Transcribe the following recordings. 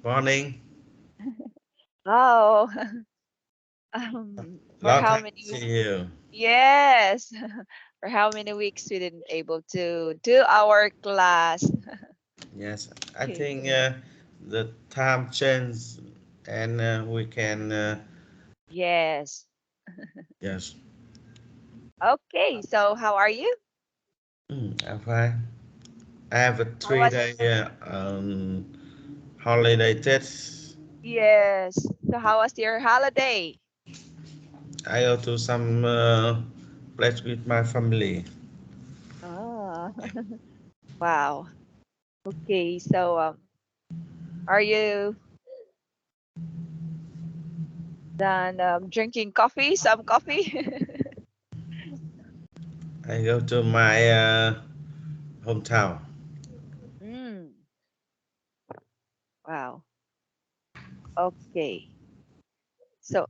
Morning. Oh, for Long how time many? see you. Yes, for how many weeks we didn't able to do our class. Yes, I Okay. think the time changed and we can. Yes. Yes, Okay. So how are you? I'm fine. I have a How three was? day holiday test. Yes. So how was your holiday? I go to some place with my family. Oh, wow. Okay. So are you done drinking coffee? Some coffee? I go to my hometown. Mm, wow. Okay. So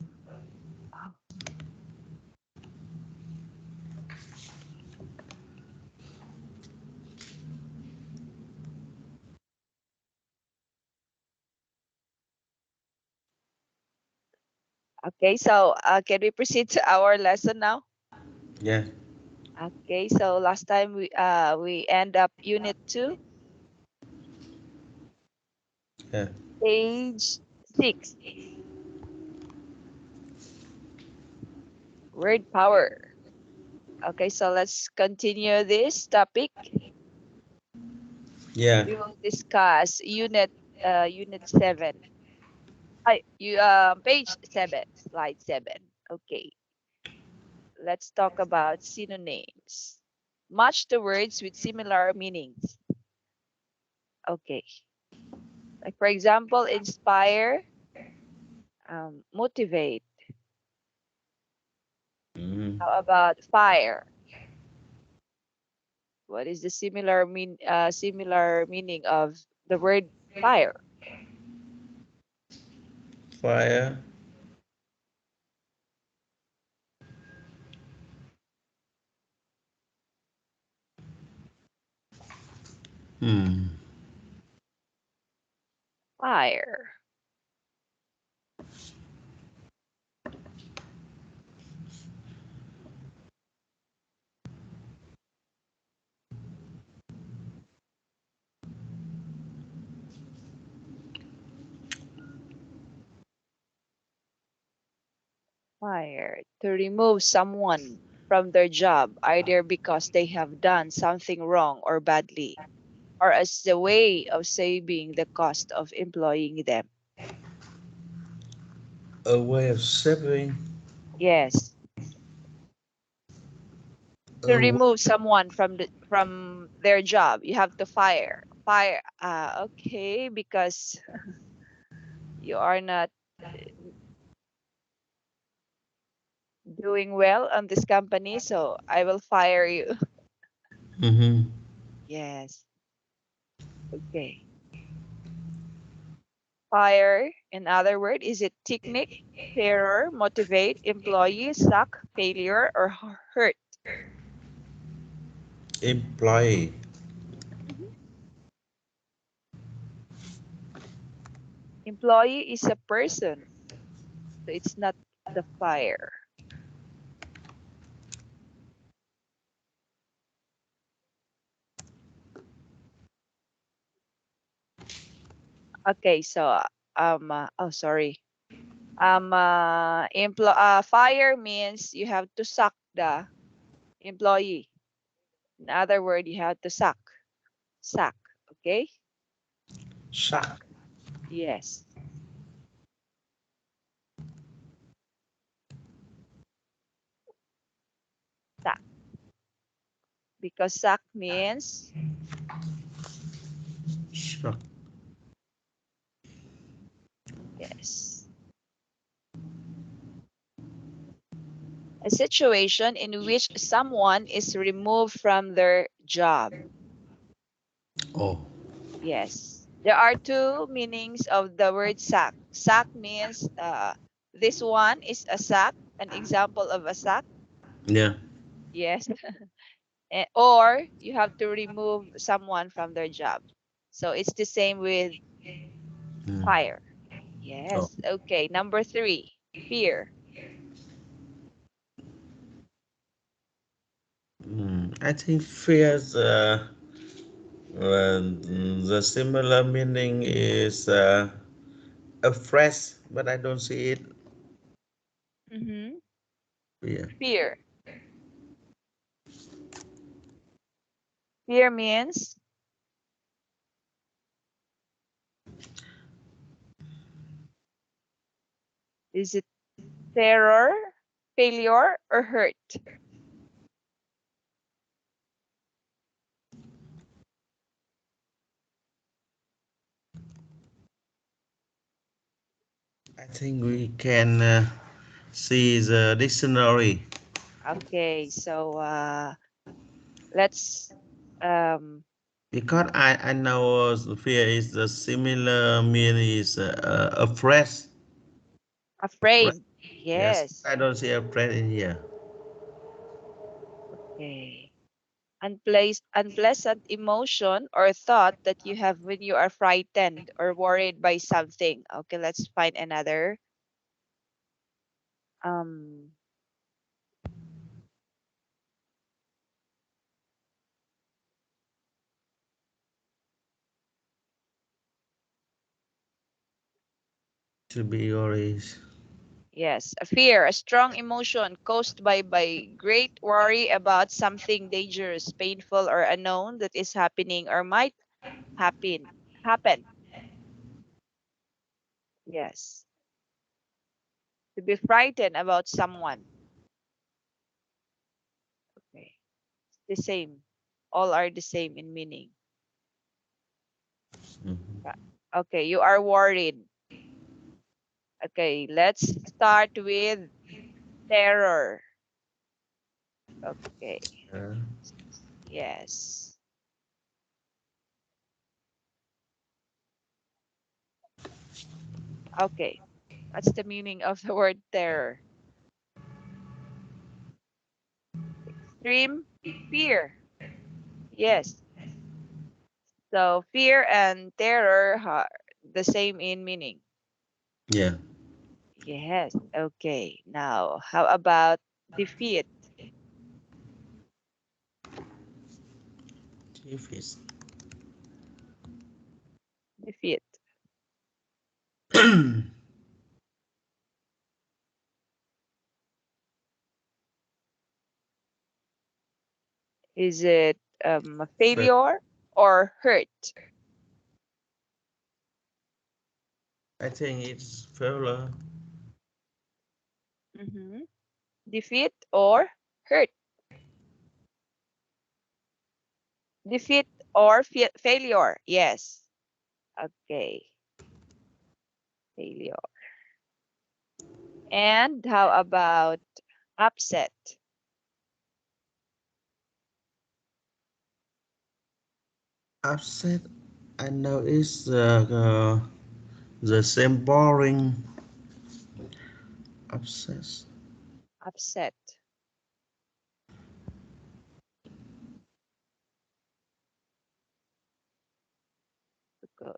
okay. So can we proceed to our lesson now? Yeah, Okay, so last time we end up unit 2, yeah. page 6, word power. Okay, so let's continue this topic. Yeah. We will discuss unit 7. Page 7, slide 7. Okay, let's talk about synonyms. Match the words with similar meanings. Okay, like for example, inspire, motivate. Mm. How about fire? What is the similar meaning of the word fire? Fire. Hmm. Fire. Fire. To remove someone from their job, either because they have done something wrong or badly, or as the way of saving the cost of employing them. A way of saving. Yes. To A way. remove someone from their job, you have to fire. Fire. Okay, because you are not doing well on this company, so I will fire you. Mm-hmm. Yes. Okay. Fire, in other word, is it technique, terror, motivate, employee, suck, failure, or hurt? Employee. Mhm. Employee is a person, so it's not the fire. Okay, so oh sorry. Fire means you have to suck the employee. In other word, you have to suck. Okay, suck. Shock. Yes, suck. Because suck means Shock. yes, a situation in which someone is removed from their job. Oh. Yes, there are two meanings of the word sack. Sack means this one is a sack, an example of a sack. Yeah. Yes, or you have to remove someone from their job. So it's the same with Fire. Oh, Yes. Okay. Number 3. Fear. I think fears. The similar meaning is afraid, but I don't see it. Mm-hmm. Yeah. Fear. Fear means, is it terror, failure, or hurt? I think we can see the dictionary Okay. So let's um because I know fear is the similar meaning is afraid. Right. afraid. Yes, Yes. I don't see afraid in here. Okay. Unpleasant emotion or thought that you have when you are frightened or worried by something. Okay, let's find another. Um, To be always. yes, a fear, a strong emotion caused by great worry about something dangerous, painful, or unknown that is happening or might happen. Yes, to be frightened about someone. Okay, the same. All are the same in meaning. Mhm. Okay, you are worried. Okay, let's start with terror. Okay, Uh, yes. Okay, what's the meaning of the word terror? Extreme fear. Yes. So fear and terror are the same in meaning. yeah. Yes. Okay. Now, how about defeat? Chief is. Defeat. Is it failure or hurt? I think it's failure. Mm-hmm. Defeat or hurt? Defeat or failure? Yes. Okay. Failure. And how about upset? Upset. I know it's the same boring upset. Upset. Go-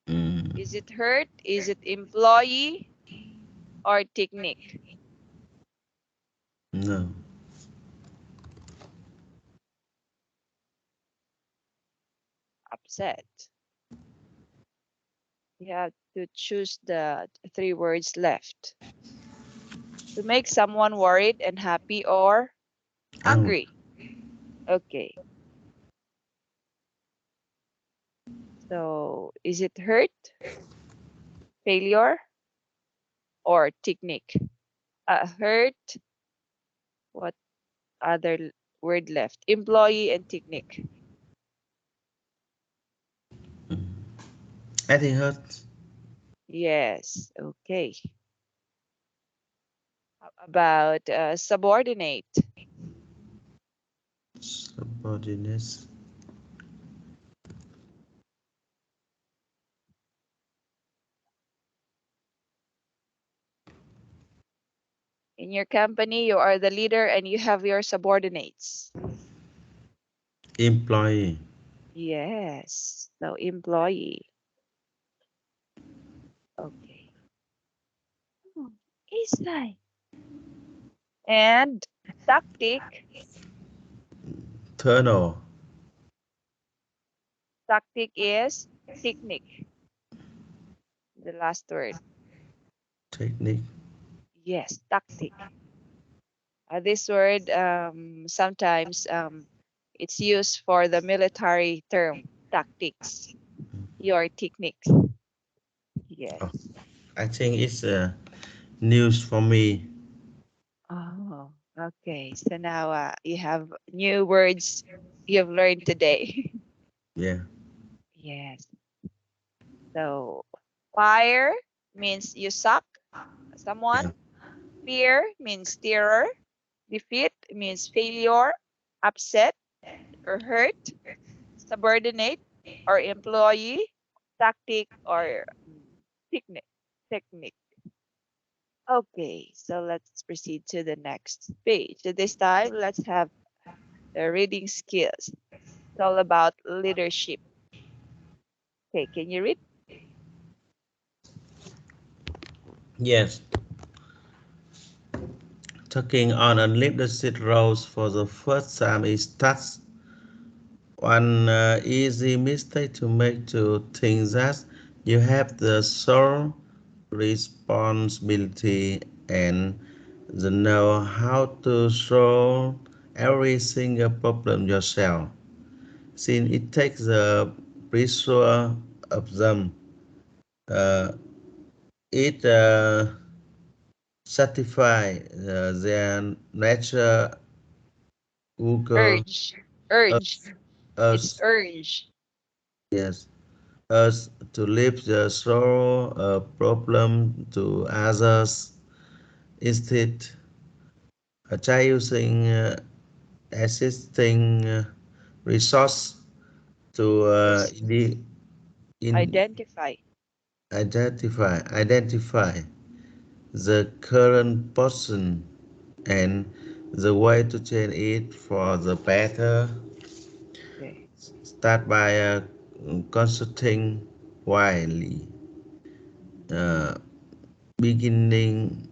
Mm, Is it hurt? Is it employee or technique? no. Upset. You have to choose the three words left. To make someone worried and happy or Angry. angry. Okay. So is it hurt, failure, or technique? Hurt, what other word left? Employee and technique. I think hurt. Yes. Okay. How about subordinate? Subordinates. In your company, you are the leader and you have your subordinates. Employee. Yes. So employee. Okay. Hmm, easy. And tactic. Tunnel. Tactic is technique. The last word. Technique. Yes, tactic. This word sometimes it's used for the military term tactics. Your techniques. Oh, Yes. I think it's news for me. Oh, okay. So now you have new words you've learned today. Yeah. Yes. So fire means you suck someone. Yeah. Fear means terror. Defeat means failure. Upset or hurt. Subordinate or employee. Tactic or technique. Technique. Okay, so let's proceed to the next page. So this time, let's have the reading skills. It's all about leadership. Okay, can you read? Yes. Taking on a leadership role for the first time is touch one easy mistake to make to think that you have the sole responsibility and the know how to solve every single problem yourself. Since it takes the pressure of them, uh, it satisfy their nature Google Urge. Urge. us, It's us urge. yes us to leave the sorrow problem to others instead try using existing resource to Yes. in Identify. identify the current person and the way to change it for the better. Okay. Start by consulting widely, Mhm. uh, beginning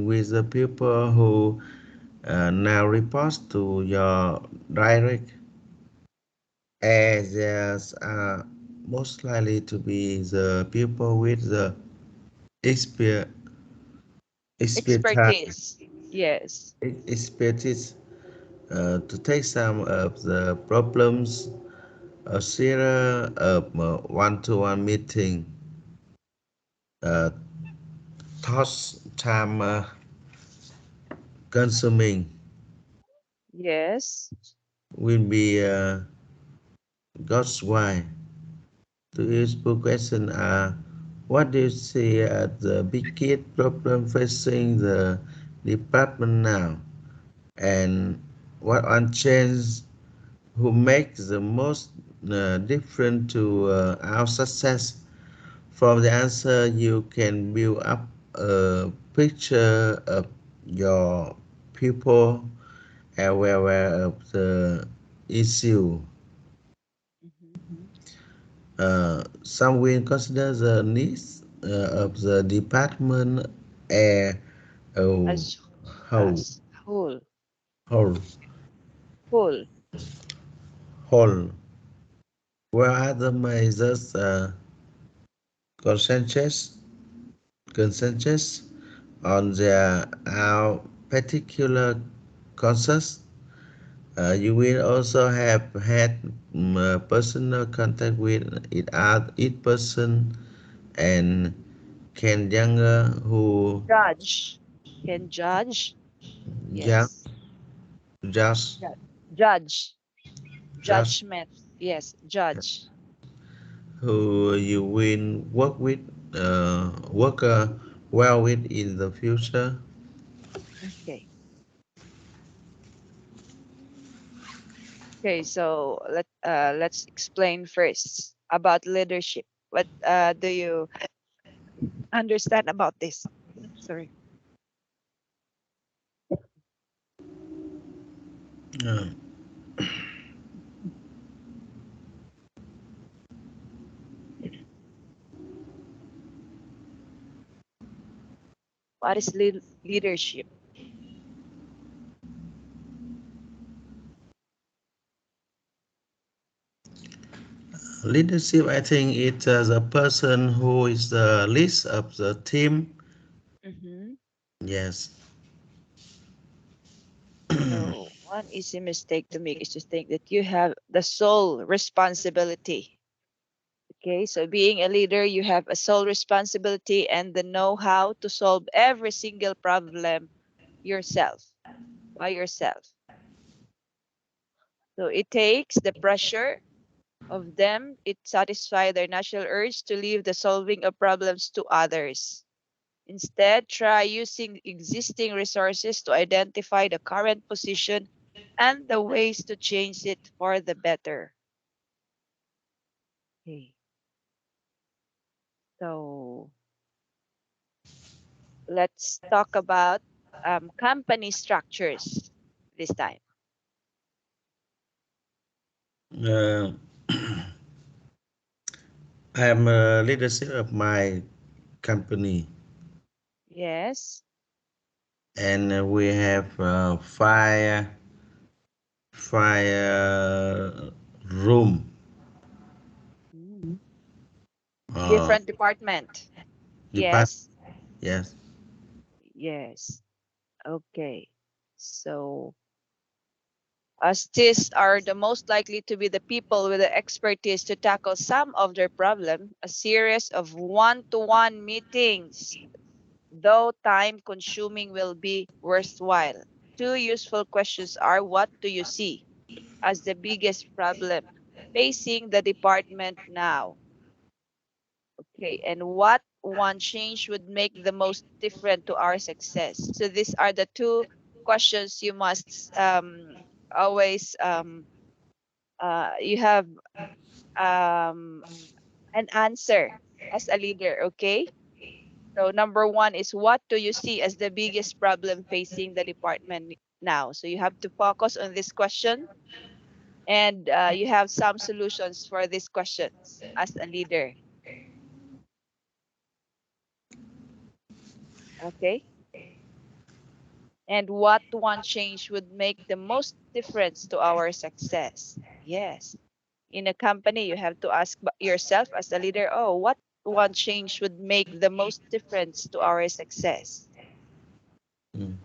with the people who now reports to your direct as are most likely to be the people with the exper- expertise, Expertise. Yes. expertise to take some of the problems a series of one-to-one meeting uh, thoughts time consuming Yes. will be God's why. To useful question are what do you see as the biggest problem facing the department now, and what one change who makes the most difference to our success? From the answer, you can build up a picture of your people aware of the issue. Hmm. Some will consider the needs of the department as a As whole, whole. whole, Whole. whole. Where other measures consensus, consensus on their our particular concerns. You will also have had personal contact with each person and can younger who Judge. Can judge. just Yes. just Judge. just Judgment. Yes. Judge. who you will work well with in the future. Okay. Okay, so let's explain first about leadership. What do you understand about this? Sorry. Uh, What is leadership? Leadership, I think it's the person who is the lead of the team. Mm-hmm. Yes. So one easy mistake to make is to think that you have the sole responsibility. Okay, so being a leader, you have a sole responsibility and the know-how to solve every single problem yourself, by yourself. So it takes the pressure of them, it satisfies their natural urge to leave the solving of problems to others. Instead, try using existing resources to identify the current position and the ways to change it for the better. Okay, so let's talk about company structures this time. Uh, I'm a leadership of my company, Yes. and we have fire room. Mm. Uh, Different department. depart. Yes. Yes. Yes. Okay. So, as these are the most likely to be the people with the expertise to tackle some of their problem, a series of one-to-one meetings, though time-consuming, will be worthwhile. Two useful questions are: what do you see as the biggest problem facing the department now? Okay, and what one change would make the most difference to our success? So these are the two questions you must always you have um, an answer as a leader. Okay, so number one is, what do you see as the biggest problem facing the department now? So you have to focus on this question, and you have some solutions for these questions as a leader. Okay. And what one change would make the most difference to our success? Yes. In a company, you have to ask yourself as a leader, oh, what one change would make the most difference to our success? Mm.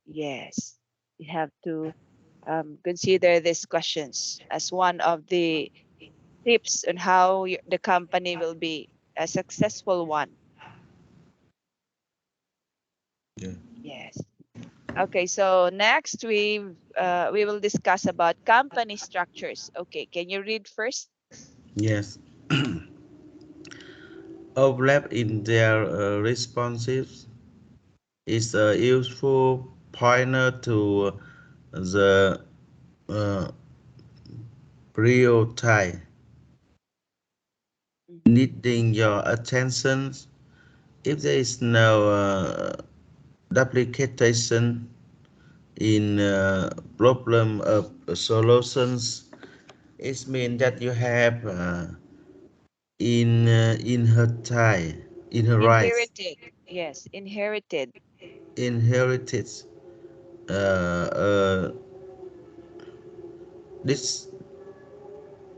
Yes. You have to consider these questions as one of the tips on how the company will be a successful one. Yeah. Yes. Okay, so next we will discuss about company structures. Okay, can you read first? Yes. Overlap in their responses is a useful pointer to the uh, priority Mhm. needing your attention. If there is no duplication in problem of solutions, it means that you have in her tie, in her rights, Inherited. Yes, inherited. inherited uh, uh, this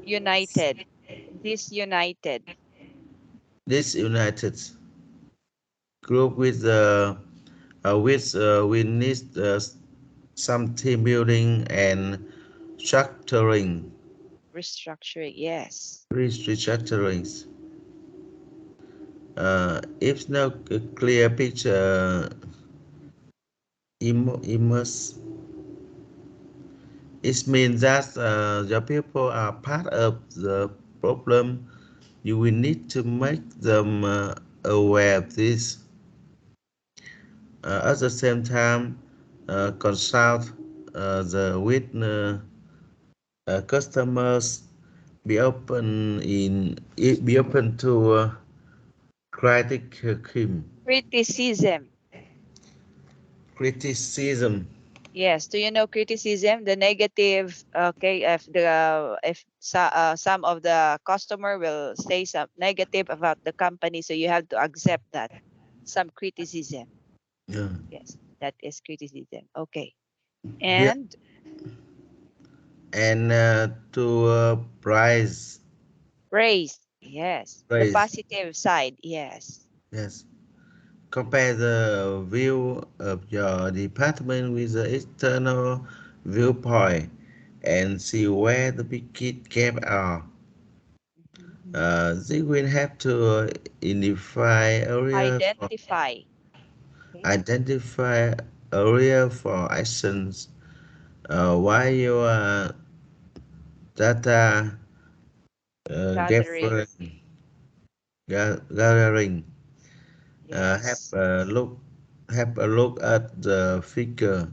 United. Disunited. this united group with we need some team building and structuring, Restructuring. Yes. restructuring. If no clear picture emerges, it means that the people are part of the problem. You will need to make them aware of this. At the same time, consult the with customers. Be open to criticism. Criticism. Criticism. Yes. Do you know criticism? The negative. Okay, if some of the customer will say some negative about the company, so you have to accept that some criticism. Yeah. Yes, that is criticism. Okay. Yeah. And And to price, praise. Yes. The praise. positive side. Yes. Yes. Compare the view of your department with the external viewpoint and see where the big kid gap are. Mhm. They will have to Identify. Okay. identify area for actions. While your data Gathering. gathering, have Yes. a look at the figure.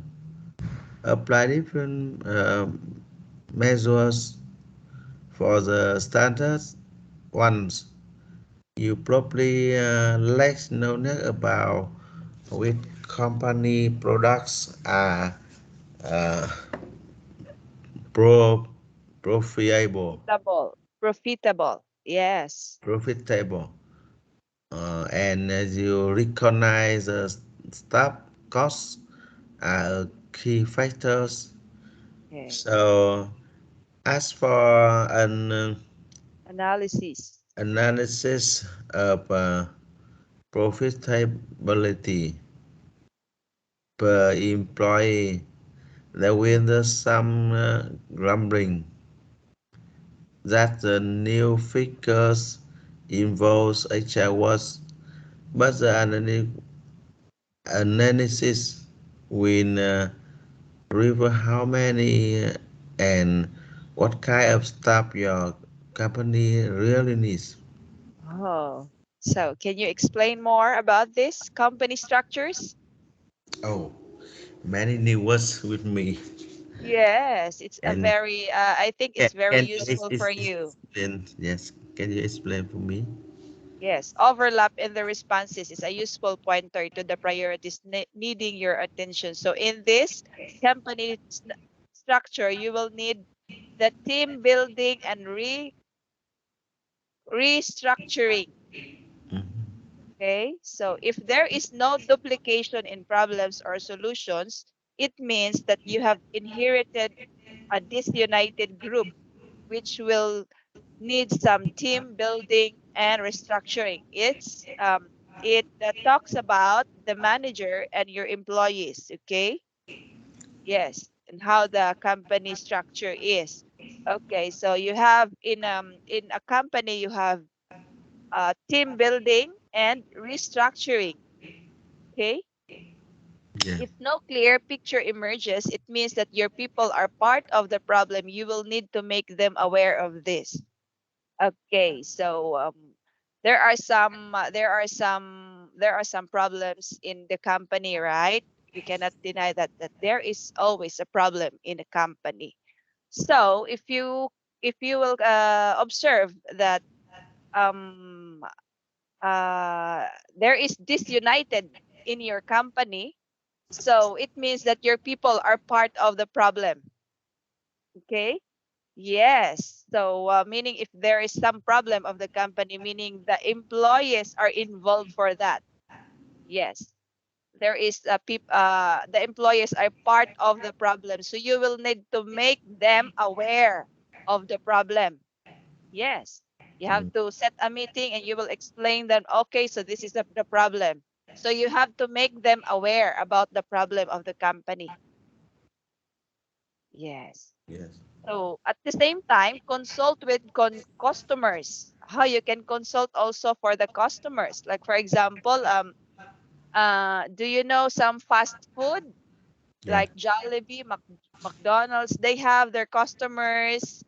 Apply different measures for the standard ones. You probably less knowledge about which company products are uh, pro profitable Profitable. Profitable. Yes. profitable and as you recognize the staff costs are key factors. Okay. So as for an Analysis. analysis of profitability per employee, there will be some grumbling that the new figures involves HR was, but the analysis will reveal how many and what kind of staff your company really needs. Oh. So, can you explain more about this company structures? Oh, many new words with me. Yes, it's a And I think it's very can you useful for you. explain? Yes, can you explain for me? Yes, overlap in the responses is a useful pointer to the priorities needing your attention. So in this company structure, you will need the team building and restructuring. Mhm. Okay, so if there is no duplication in problems or solutions, it means that you have inherited a disunited group, which will need some team building and restructuring. It talks about the manager and your employees, okay? Yes, and how the company structure is. Okay, so you have in a company you have team building and restructuring, okay? Yeah. If no clear picture emerges, it means that your people are part of the problem. You will need to make them aware of this. Okay, so there are some problems in the company, right? We cannot deny that there is always a problem in a company. So if you will observe that um there is disunited in your company, so it means that your people are part of the problem. Okay. Yes. So, meaning if there is some problem of the company, meaning the employees are involved for that. Yes. There is the employees are part of the problem. So you will need to make them aware of the problem. Yes. You have Mm. to set a meeting and you will explain them, okay, so this is the problem. So you have to make them aware about the problem of the company. Yes. Yes. So at the same time, consult with customers. How you can consult also for the customers. Like for example, do you know some fast food Yeah. like Jollibee, McDonald's? They have their customers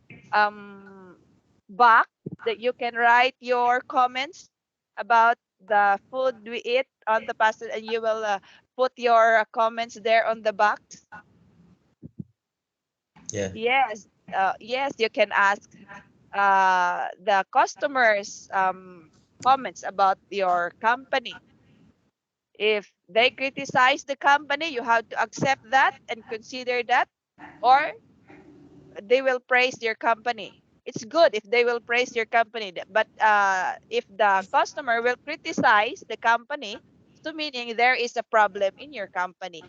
box that you can write your comments about the food we eat on the past, and you will put your comments there on the box. Yeah. Yes, yes, you can ask the customers comments about your company. If they criticize the company, you have to accept that and consider that, or they will praise your company. It's good if they will praise your company, but if the customer will criticize the company, to meaning there is a problem in your company.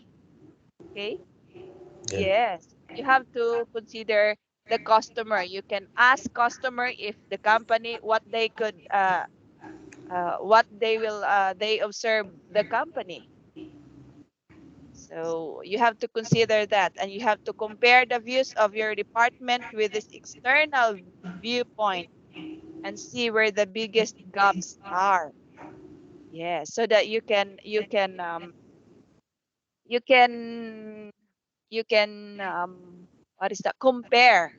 Okay? Yeah. Yes. You have to consider the customer. You can ask customer if the company what they could what they will they observe the company. So you have to consider that, and you have to compare the views of your department with this external viewpoint and see where the biggest gaps are. Yeah, so that you can you can what is that, compare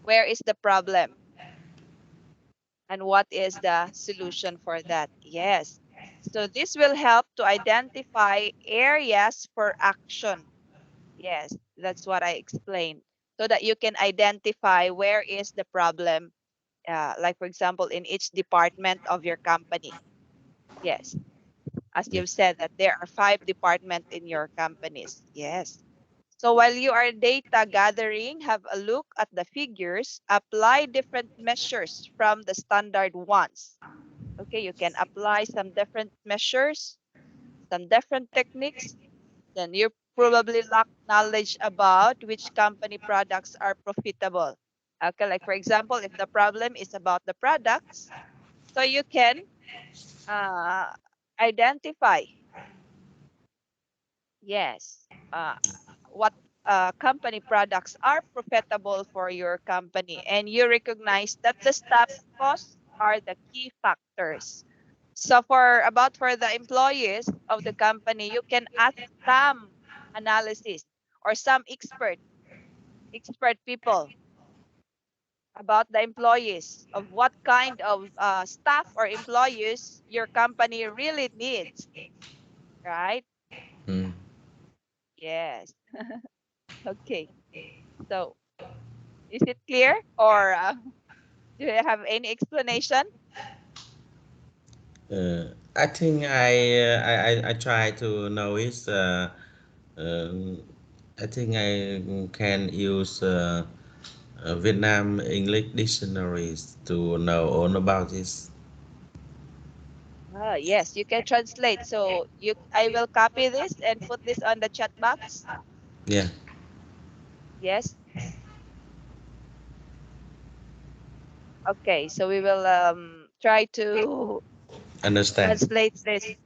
where is the problem and what is the solution for that. Yes. So this will help to identify areas for action. Yes, that's what I explained. So that you can identify where is the problem, like for example, in each department of your company. Yes, as Yeah. you've said that there are 5 departments in your companies. Yes. So while you are data gathering, have a look at the figures, apply different measures from the standard ones. Okay, you can apply some different measures, some different techniques. Then you probably lack knowledge about which company products are profitable. Okay, like for example, if the problem is about the products, so you can uh, identify, yes, what company products are profitable for your company, and you recognize that the staff costs are the key factors. So for the employees of the company, you can ask some analysis or some expert people about the employees of what kind of staff or employees your company really needs, right? Mm. Yes. Okay. So is it clear, or do you have any explanation? I think I try to know is um, I think I can use Vietnam English dictionaries to know all about this. Yes, you can translate. So I will copy this and put this on the chat box. Yeah, Yes. Okay. So we will try to understand. translate this.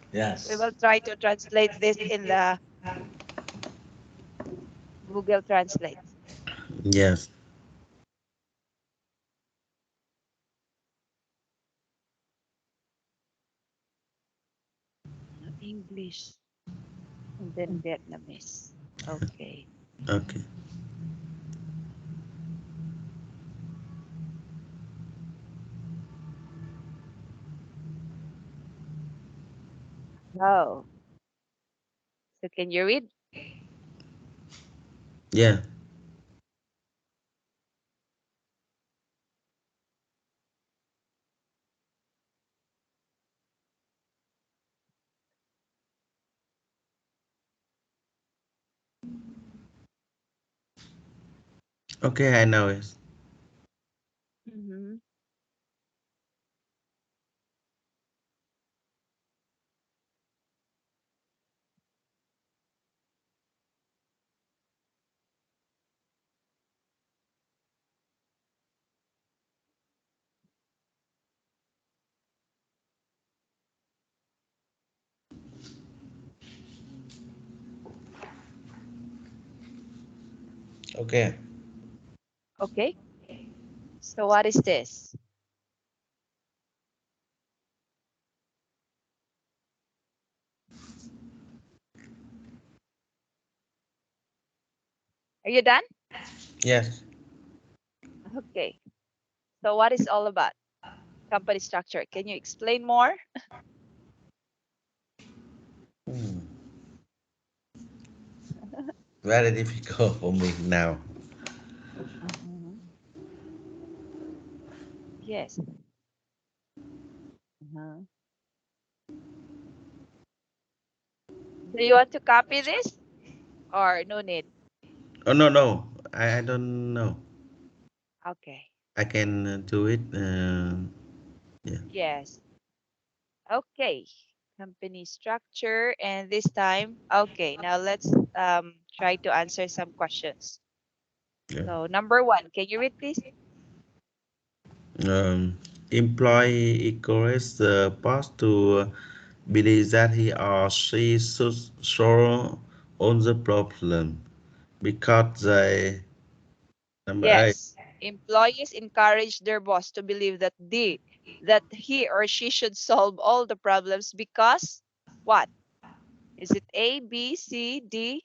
We Yes. will try to translate this in the Google Translate. Yes. English and then Vietnamese. Okay. Okay. Oh, so can you read? Yeah. Okay, I know it. Mm-hmm. Okay. Okay. So what is this? Are you done? Yes. Okay. So what is all about company structure? Can you explain more? Hmm. Very difficult for me now. Mhm. Yes. Uh-huh. Do you want to copy this or no need? Oh no no, I don't know. Okay. I can do it. Yeah. Yes. Okay. Company structure. And this time, okay, now let's try to answer some questions. Yeah. So number one, can you read please? Um, Employee encourages the boss to believe that he or she should solve all the problem because they number eight. Yes. Employees encourage their boss to believe that he or she should solve all the problems because what? Is it A, B, C, D?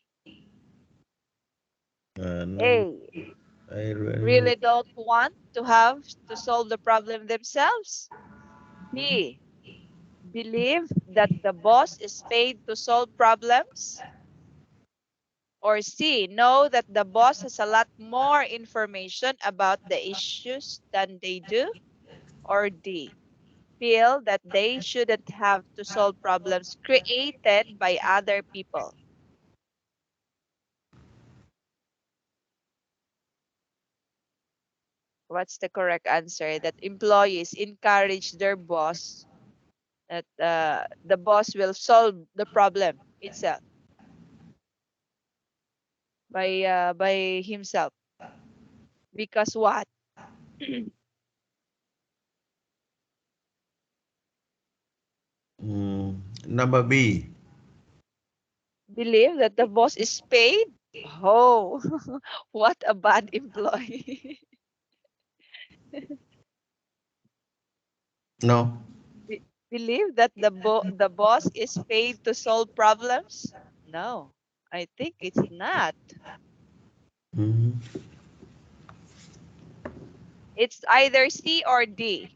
Number A. I really Really don't want to have to solve the problem themselves. B. Believe that the boss is paid to solve problems. Or C. Know that the boss has a lot more information about the issues than they do. Or D. Feel that they shouldn't have to solve problems created by other people. What's the correct answer? That employees encourage their boss that the boss will solve the problem itself by himself. Because what? number B. Believe that the boss is paid? Oh, what a bad employee. No. Believe that the boss is paid to solve problems? No, I think it's not. Mm-hmm. It's either C or D.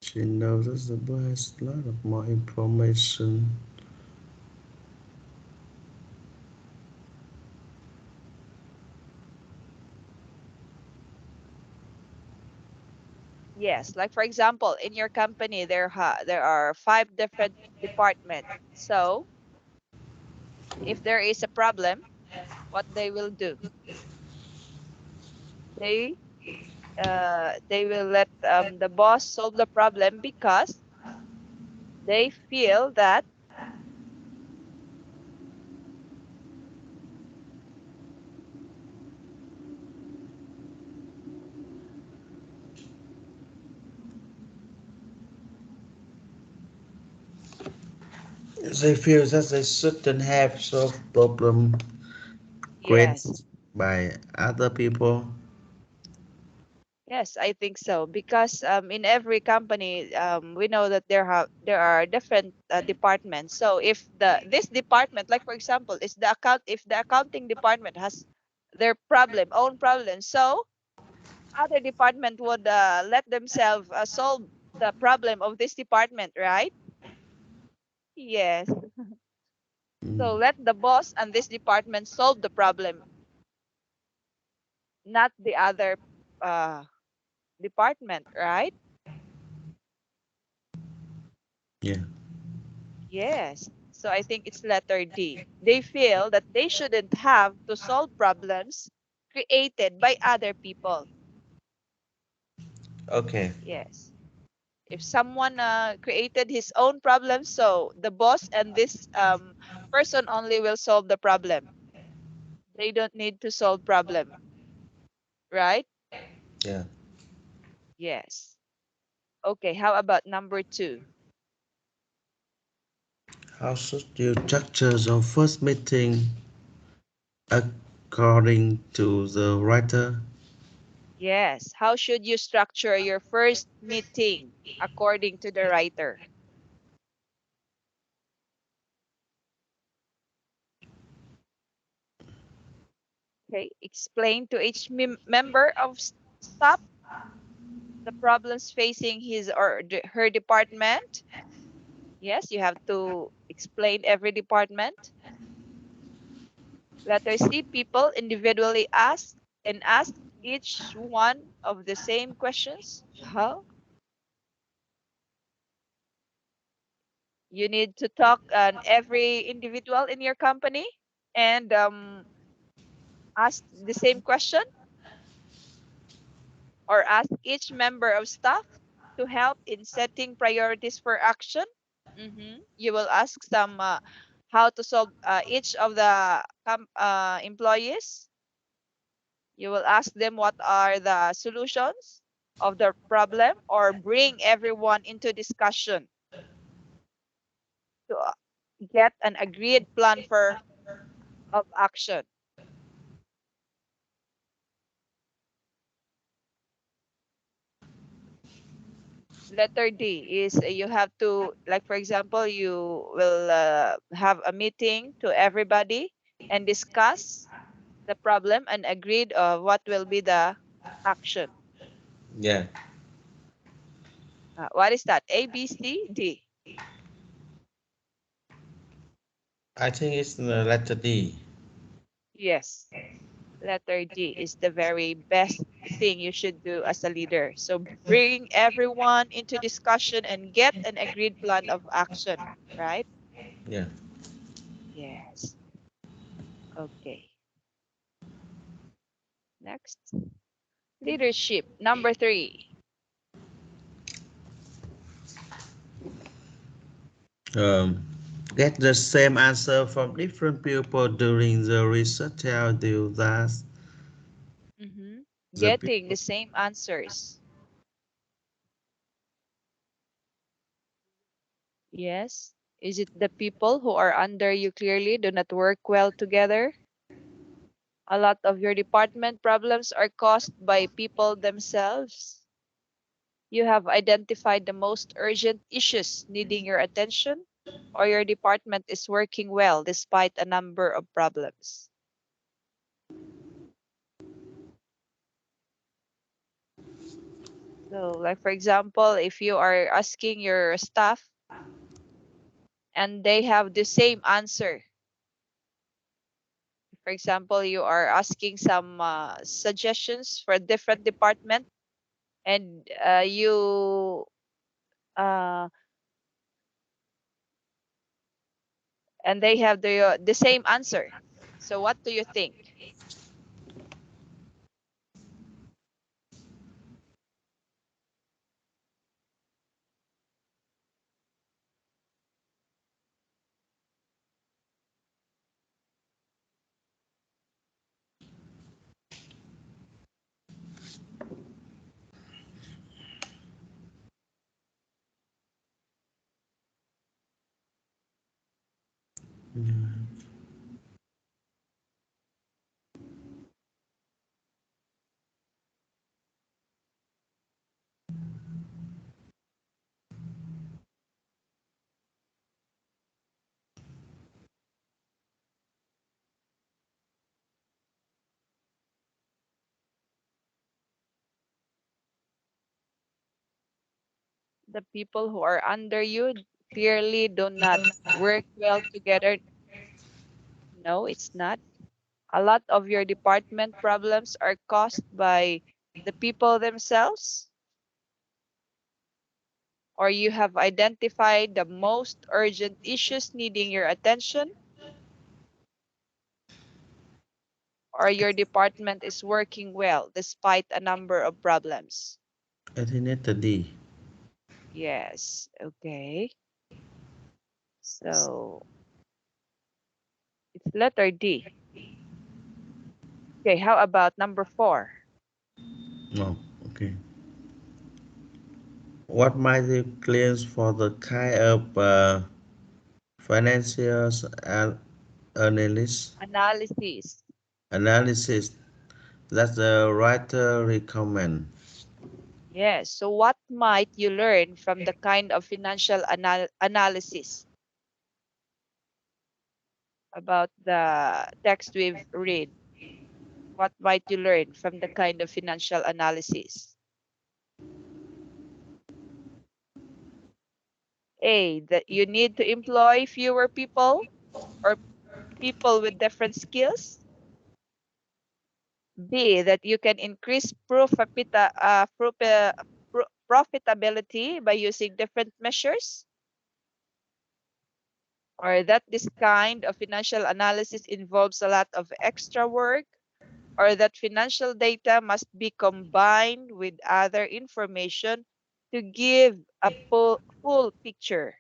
She knows that the boy has a lot of more information. Yes, like for example, in your company there are five different departments. So if there is a problem, what they will do? They they will let the boss solve the problem because they feel that They feel that they shouldn't have solved problem created yes. by other people. Yes, I think so because in every company we know that there are different departments. So if this department, like for example, is the account if the accounting department has their own problem, so other department would let themselves solve the problem of this department, right? Yes. So Mm, let the boss and this department solve the problem, not the other uh, department, right? yeah. Yes. So I think it's letter D. They feel that they shouldn't have to solve problems created by other people. Okay. Yes. If someone created his own problem, so the boss and this person only will solve the problem. They don't need to solve problem, right? Yeah. Yes. Okay, how about number two? How should you structure your first meeting according to the writer? Yes. How should you structure your first meeting according to the writer? Okay. Explain to each member of staff the problems facing his or her department. Yes, you have to explain every department. Letter C, people individually ask each one of the same questions. How? You need to talk on every individual in your company and ask the same question, or ask each member of staff to help in setting priorities for action. You will ask them how to solve each of the employees. You will ask them what are the solutions of the problem, or bring everyone into discussion to get an agreed plan for of action. Letter D is you have to, like for example, you will have a meeting to everybody and discuss the problem and agreed what will be the action. Yeah, What is that? A, B, C, D. I think it's the letter D. Yes, letter D is the very best thing you should do as a leader. So bring everyone into discussion and get an agreed plan of action, right? Yeah. Yes. Okay. Next. Leadership. Number 3. Um, get the same answer from different people during the research. How do that? The Getting people. the same answers. Yes. Is it the people who are under you clearly do not work well together? A lot of your department problems are caused by people themselves. You have identified the most urgent issues needing your attention, or your department is working well despite a number of problems. So, like for example, if you are asking your staff and they have the same answer, for example, you are asking some suggestions for a different department, and you uh, and they have the same answer. So what do you think? The people who are under you clearly do not work well together. No, it's not. A lot of your department problems are caused by the people themselves, or you have identified the most urgent issues needing your attention, or your department is working well despite a number of problems. I think letter D. Yes, okay. So it's letter D. Okay, how about number 4? No. Okay. What might you claims for the kind of financial analysis Analysis. analysis that the writer recommend? Yes, so what might you learn from the kind of financial analysis about the text we've read? What might you learn from the kind of financial analysis? A, that you need to employ fewer people or people with different skills. B, that you can increase profitability by using different measures. Or that this kind of financial analysis involves a lot of extra work. or that financial data must be combined with other information to give a full picture.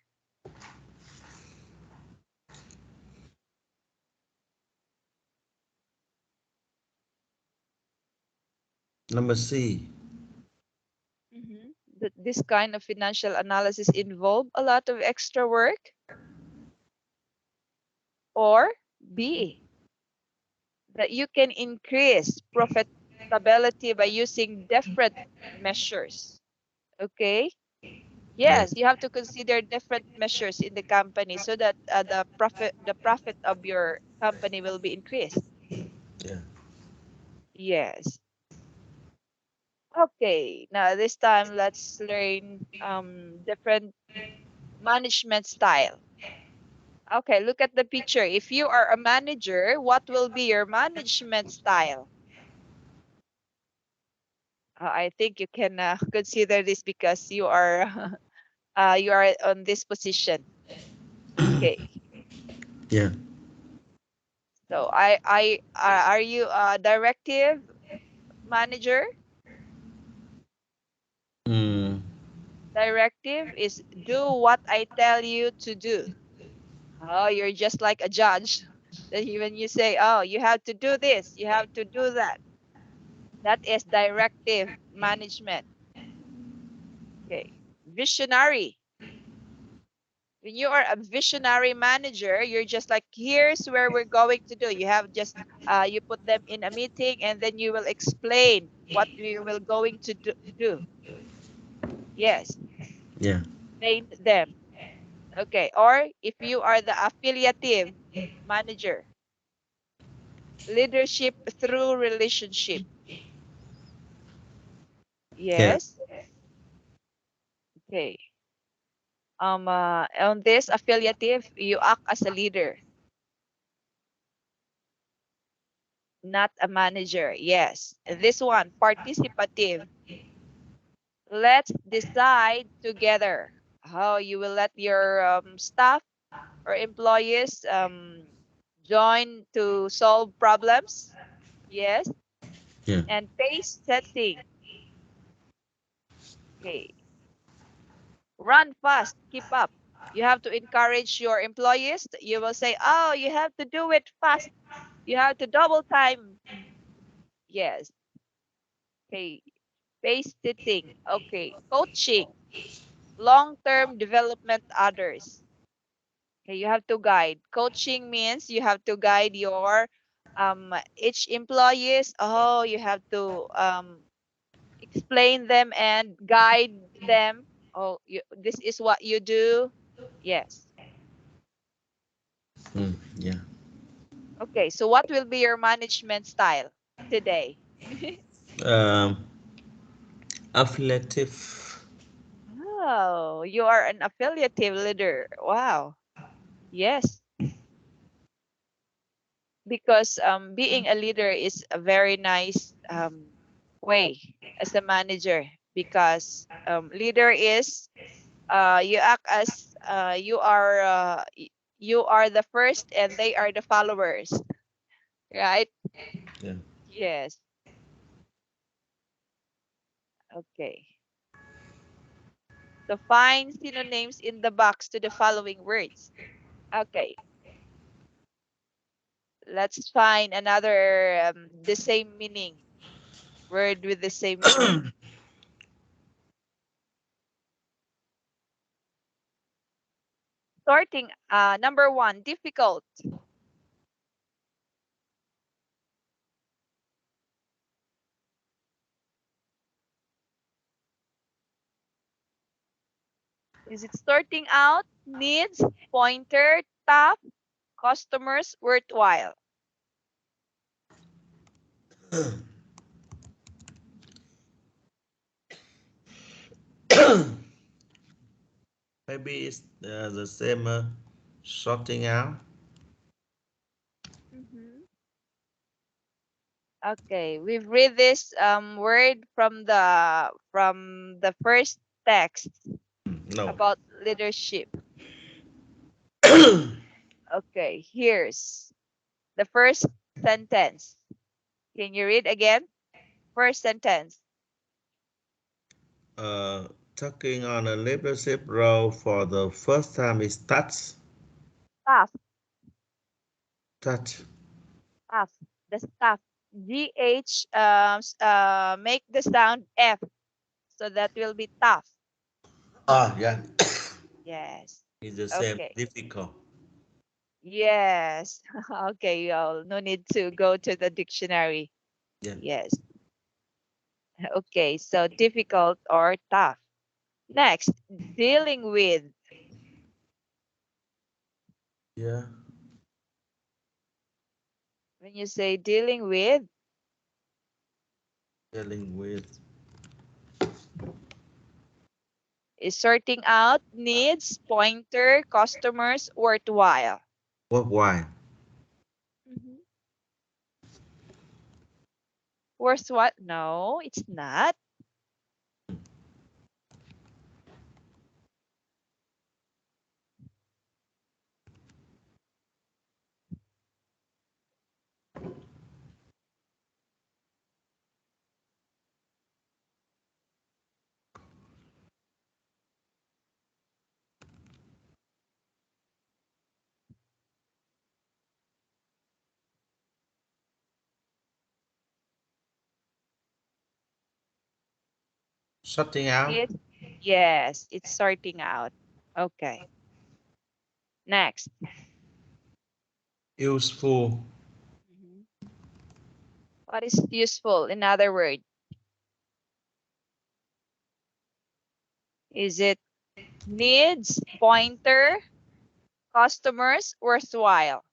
Number C. That this kind of financial analysis involve a lot of extra work, or B, that you can increase profitability by using different measures. Okay? Yeah, Yes, you have to consider different measures in the company so that the profit of your company will be increased. yeah. Yes. Okay. Now this time let's learn different management style. Okay, look at the picture. If you are a manager, what will be your management style? I think you can consider this because you are you are on this position. Okay. Yeah. So are you a directive manager? Mm, Directive is do what I tell you to do. Oh, you're just like a judge. That when you say, oh, you have to do this, you have to do that. That is directive management. Okay. Visionary. When you are a visionary manager, you're just like, here's where we're going to do. You have just you put them in a meeting and then you will explain what we will going to do. Yes, yeah. explain them. Okay. Or if you are the affiliative manager, leadership through relationship. Yeah. Yes. Okay. On this affiliative, you act as a leader, not a manager. Yes. This one, participative. Let's decide together how you will let your staff or employees join to solve problems. Yes. Yeah. And pace setting. Okay. Run fast, keep up. You have to encourage your employees. You will say, oh, you have to do it fast. You have to double time. Yes. Okay. Pace setting. Okay. Coaching. Long-term development others. Okay, you have to guide. Coaching means you have to guide your each employees. Oh, you have to explain them and guide them. Oh, this is what you do. Yes. Yeah. Okay, so what will be your management style today? Um, Affiliative. Oh, you are an affiliative leader. Wow. Yes, because being a leader is a very nice way as a manager because leader is you act as you are the first and they are the followers, right? Yeah. Yes. Okay. So find synonyms in the box to the following words. Okay. Let's find another the same meaning word with the same meaning. Sorting. Number one, difficult. Is it sorting out needs, pointer, tough, customers, worthwhile? Maybe it's the same sorting out. Mm-hmm. Okay, we've read this word from the first text No. about leadership. Okay, here's the first sentence. Can you read again? First sentence. Uh, Taking on a leadership role for the first time is touch. Tough, Touch. tough. The stuff. GH, make the sound F. So that will be tough. Ah, yeah. Yes. It's the same. Okay. Difficult. Yes. Okay, y'all. No need to go to the dictionary. Yeah. Yes. Okay, so difficult or tough. Next, dealing with. Yeah. When you say dealing with, Dealing with. is sorting out needs, pointer, customers, worthwhile. What? Why? Mhm. Worthwhile? No, it's not. Shutting out. It's yes, it's sorting out. Okay. Next. Useful. Mhm. What is useful? In other words, is it needs, pointer, customers, worthwhile?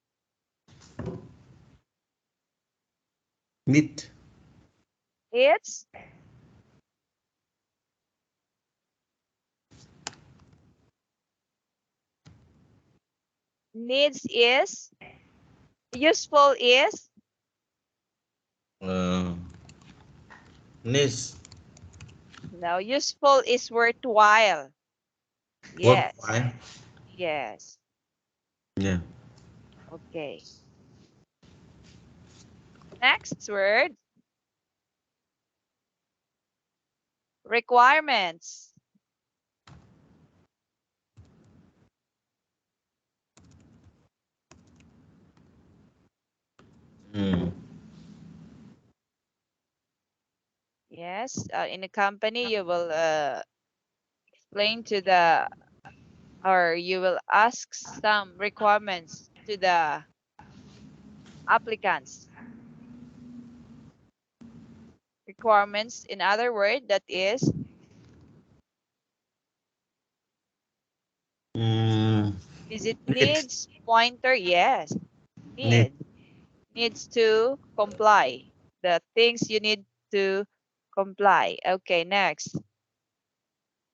Need. It's needs is useful is Uh, Needs. no, useful is worthwhile. What? Yes. Why? Yes. Yeah. Okay. Next word, requirements. Mm. Yes, in a company, you will explain to the, or you will ask some requirements to the applicants. Requirements, in other word, that Mm. is it Need. needs, pointer? Yes, Need. needs to comply. The things you need to comply. Okay, next,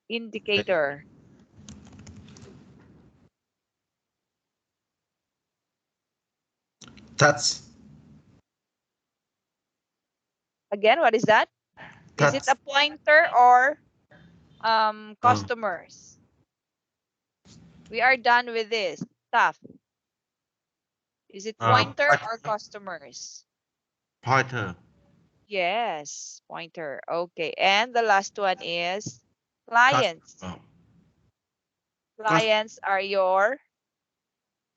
indicator. Touch. Again, what is that? Is it Touch. a pointer or Uh, customers? We are done with this stuff. Is it pointer or Pointer. customers? Pointer. Yes, pointer. Okay. And the last one is clients. Customer. Cus- Clients are your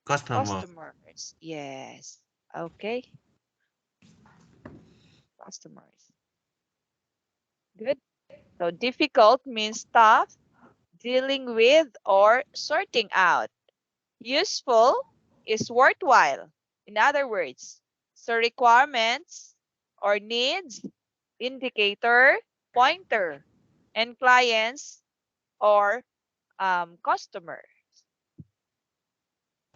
Customer. customers. Yes. Okay. Customers. Good. So difficult means tough, dealing with, or sorting out. Useful is worthwhile. In other words, so requirements or needs, indicator, pointer, and clients or customer.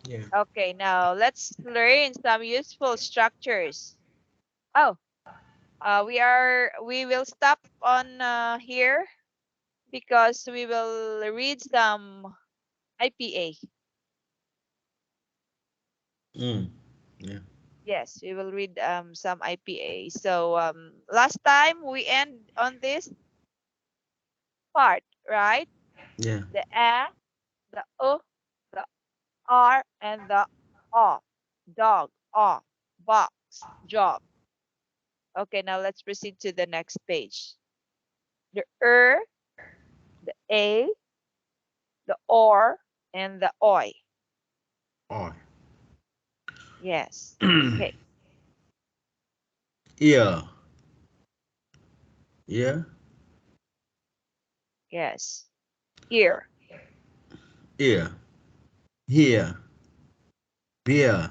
Yeah. Okay, now let's learn some useful structures. Oh, we will stop on here because we will read some IPA. Mm. Yeah. Yes, we will read some IPA. So last time we end on this part, right? Yeah. The A, the O, the R, and the O. Dog, O, box, job. Okay, now let's proceed to the next page. The the A, the or, and the oi. Oi. Yes. Okay. Ear. Ear. Yes. Ear. Ear. Here. Beer.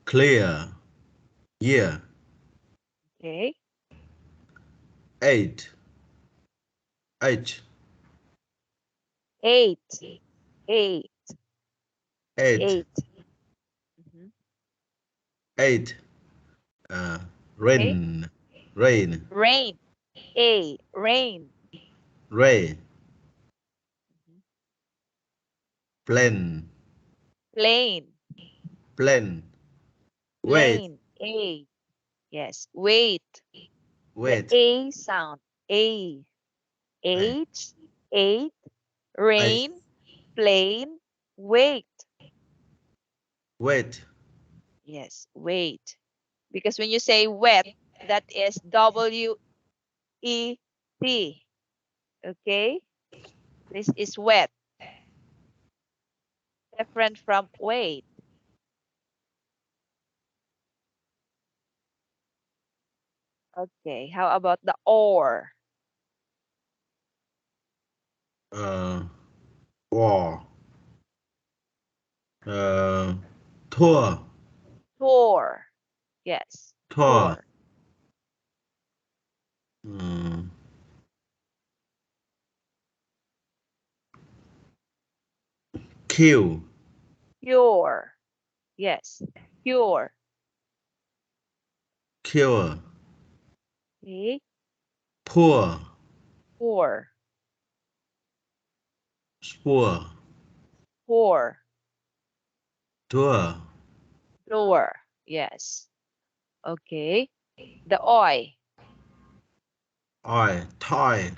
Clear. Year. Okay. Eight. H. Eight. Eight. Eight. Eight. Mhm. Eight. Uh, Okay. rain. Rain. Rain. A. Rain. Ray. Mhm. Plane. Plane. Plane. Wait. Plane. A. Yes. Wait. The Wait. A sound. A. Hey. H. Eight. I. Rain. Plane. Wait. Wait. Yes. Wait. Because when you say wet, that is WET. Okay? This is wet. Different from wait. Okay. How about the or? Uh, war. Uh, tour. Tour. Yes. Tour. Tour. Um, kill. Cure. Yes. Cure. Cure. Okay. Poor. Pour. Spore. Pour. Tour. Door. Yes. Okay. The oi. Oi. Toy.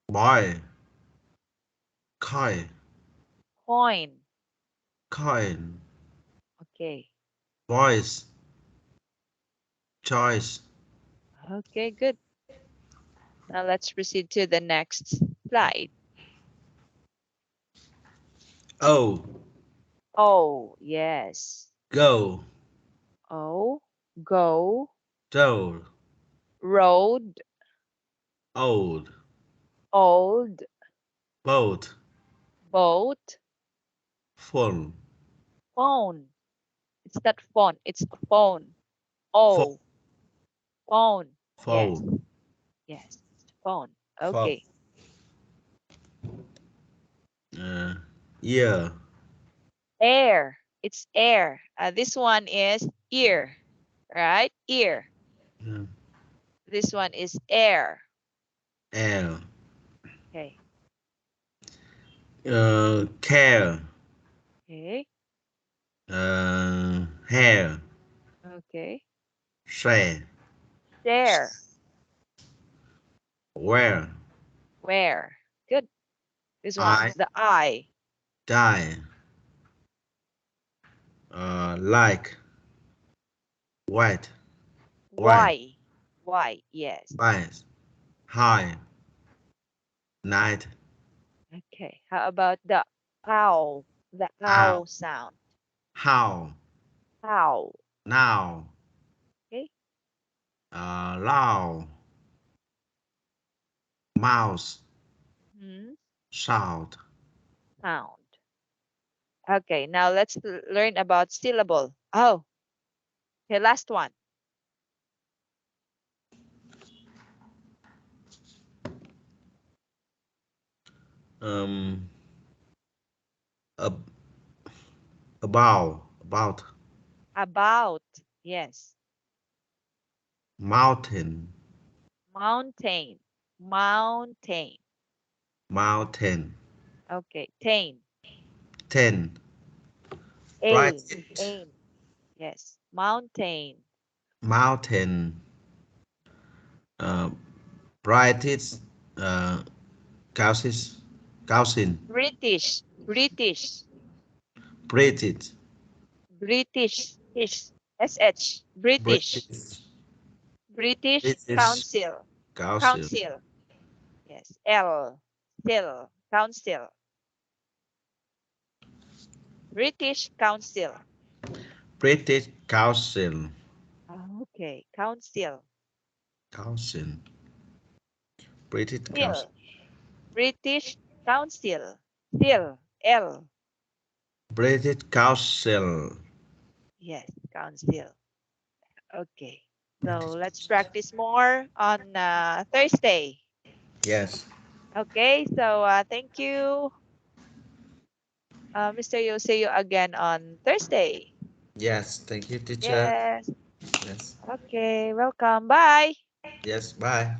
Boy. Koi. Coin. Coin. Okay. Voice. Choice. Okay, good. Now let's proceed to the next slide. Oh. Oh, yes. Go. Oh, go, Told. road, Old. old, Boat. boat, Full. phone. It's not phone, it's phone. Full. Oh, phone. Yes, Full. yes, it's phone. Full. Okay. Uh, yeah. Air. It's air. This one is ear, right? Ear. Uh, This one is air. Air. Okay. Care. Okay. Hair. Okay. Share. Share. Where. Where. Good. This one, I. the eye. Die. Like. White. White. Why. Why. Yes. White. High. Night. Okay. How about the owl? The How. owl sound. How. Owl. Now. Okay. Loud. Mouse. Hmm. Shout. Sound. Okay. Now let's learn about syllable. Oh, okay. Last one. Um. Ab- about. About. Yes. Mountain. Mountain. Mountain. Mountain. Okay. Tain. Ten. Bright. Ain. Ain. Yes. Mountain. Mountain. Uh, brightest. Uh, Causes. Cousin. British. British. British. British. Ish. SH. British. British. British British Council. Council. Council. Yes. L. Still. Council. British Council. British Council. Okay. Council. Council. British Council. Still. British Council. Still. L. British Council. Yes. Council. Okay. So British. let's practice more on Thursday. Yes. Okay. So thank you, Mr. Yu. See you again on Thursday. Yes. Thank you, teacher. Yes. Yes. Okay. Welcome. Bye. Yes. Bye.